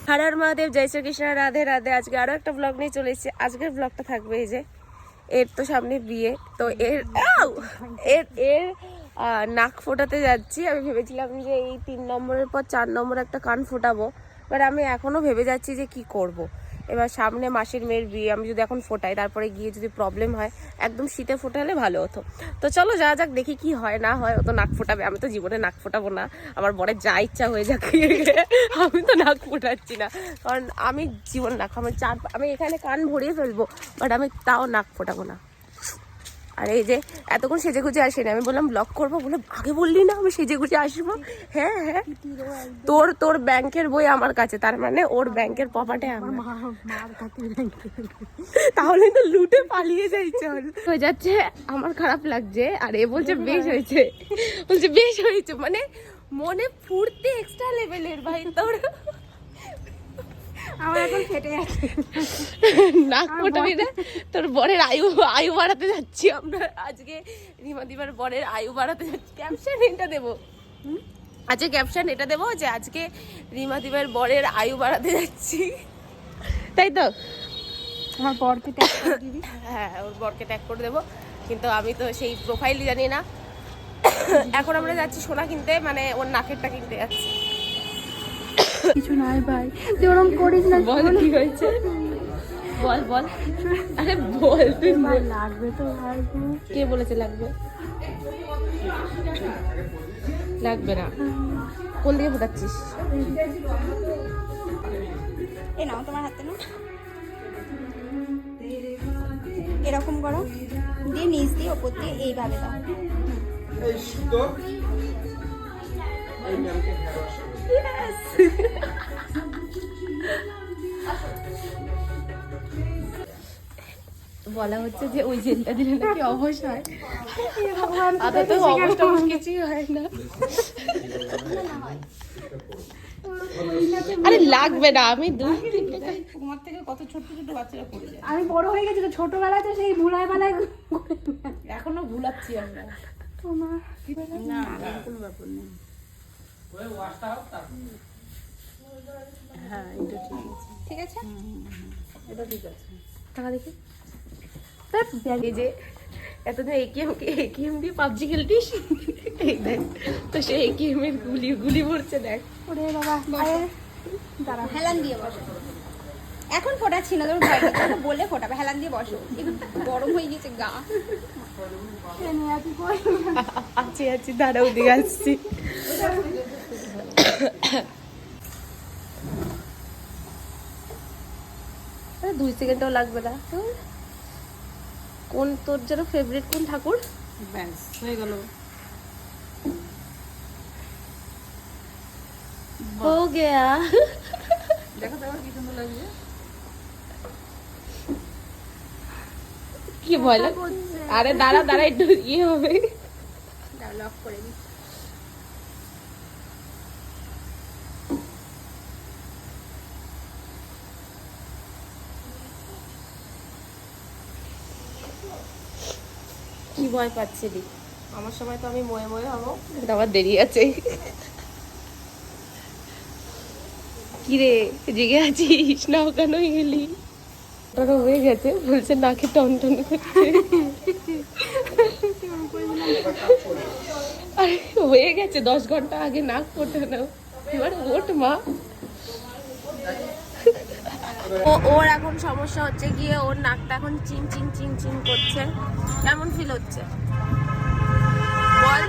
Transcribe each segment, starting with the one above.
হর হর মহাদেব, জয় শ্রীকৃষ্ণ, রাধে রাধে। আজকে আরো একটা ব্লগ নিয়ে চলে এসেছি। আজকের ব্লগটা থাকবে এই যে এর তো সামনে বিয়ে, তো এর নাক ফোটাতে যাচ্ছি। আমি ভেবেছিলাম যে এই 3 নম্বরের পর 4 নম্বর একটা কান ফোটাবো, বাট আমি এখনো ভেবে যাচ্ছি যে কি করব। এবার সামনে মাসির মেয়ের বিয়ে, আমি যদি এখন ফোটাই তারপরে গিয়ে যদি প্রবলেম হয়, একদম শীতে ফোটালে ভালো হতো। তো চলো যা যাক, দেখি কি হয় না হয়। ও তো নাক ফোটাবে, আমি তো জীবনে নাক ফোটাবো না। আমার বরের যা ইচ্ছা হয়ে যাক, আমি তো নাক ফোটাচ্ছি না, কারণ আমি জীবন নাক, আমি এখানে কান ভরিয়ে ফেলবো, বাট আমি তাও নাক ফোটাবো না। আর এই যে এতক্ষণ সেজে গুজে আসেনি, আমি বললাম ব্লগ করবো, বলে আগে বললি না আমি সেজে গুজে আসবো। হ্যাঁ হ্যাঁ, তোর ব্যাংকের বই আমার কাছে, তার মানে ওর ব্যাংকের পকেটে আমার, তাহলে তো লুটে পালিয়ে যাইছে হয়ে যাচ্ছে। আমার খারাপ লাগছে, আর এ বলছে বেশ হয়েছে, বলছে বেশ হয়েছে, মানে মনে ফুর্তি এক্সট্রা লেভেলের ভাই তোর। আমার এখন ফেটে যাচ্ছে নাক ফোটাবি না, তোর বরের আয়ু বাড়াতে যাচ্ছি আমরা আজকে। রিমাদিবার বরের আয়ু বাড়াতে যাচ্ছি। ক্যাপশন এটা দেবো, আজকে ক্যাপশন এটা দেবো যে আজকে রিমাদিবার বরের আয়ু বাড়াতে যাচ্ছি, তাই তো? আমার বরকে ট্যাগ করে দিবি। হ্যাঁ, ওর বরকে ট্যাগ করে দেবো, কিন্তু আমি তো সেই প্রোফাইলই জানি না। এখন আমরা যাচ্ছি সোনা কিনতে, মানে ওর নাকেরটা কিনতে যাচ্ছি। কিছু নাই ভাই, তুই ওরকম করিস না। বল কি হয়েছে, বল বল, আরে বল তুই। ভাই লাগবে তো ভাই। কে বলেছে লাগবে? লাগবে না। কোন দিকে ফোটাচ্ছিস? এ নাও তোমার হাতে নাও, এরকম করো, দিয়ে নিচ দিয়ে ওপর দিয়ে এইভাবে দাও। বলা হচ্ছে যে ওই জেলটা দিলে নাকি অবশ হয়, আদতে অবস্থা কিছুই হয় না। আরে লাগবে না, আমি তোমার থেকে কত ছোট ছোট বাচ্চারা পড়ে যায়। আমি বড় হয়ে গেছি তো, ছোটবেলায় তো সেই ভুলায় বেলায় এখনো ভুলাচ্ছি আমরা। তোমার না কোনো ব্যাপার নেই। হ্যাঁ, এটা ঠিক আছে, ঠিক আছে। এটা ঠিক আছে। টাকা দেখি। এই যে এতদিন একিএম দিয়ে পাবজি খেলতিস, এই দেখ তো সেই একিএম এর গুলি ভরছে, দেখ। ওরে বাবা, দাঁড়া, হেলান দিয়ে বসো। এখন ফোটাচ্ছি না, তোর ভয় নেই, বলে ফোটাবে। হেলান দিয়ে বসো, গরম হয়ে গেছে গা। আছি দাঁড়াও, দিকে আসছি। 2 সেকেন্ডও লাগবে না। কোন তোর যেন ফেভারিট কোন ঠাকুর? ব্যাস হয়ে গেল। হো গয়া। দেখো তোমার কি সুন্দর লাগছে। কি ভয় লাগে? আরে দাঁড়া একটু ইয়ে হবে। লক করে দিই। কি ভয় পাচ্ছিলি? আমার সময় তো আমি ময়ে হবো, কিন্তু আমার দেরি আছে। কিরে জেগে আছিস না? ওখানেই গেলি? ওটা হয়ে গেছে, বলছে নাকে টন করছে। আরে হয়ে গেছে, 10 ঘন্টা আগে নাক ফোটানো। এবার ওঠ মা। ওর এখন সমস্যা হচ্ছে গিয়ে, ওর নাকটা এখন চিং চিং চিং চিং করছে। কেমন ফিল হচ্ছে বল?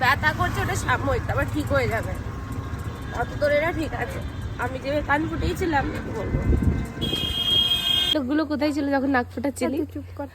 ব্যথা করছে, ওটা সাময়িক, আবার ঠিক হয়ে যাবে। অত তোর এরা ঠিক আছে, আমি যে কান ফুটিয়েছিলাম কি বলবো। লোকগুলো কোথায় ছিল যখন নাক ফোটাচ্ছিলি? চুপ কর।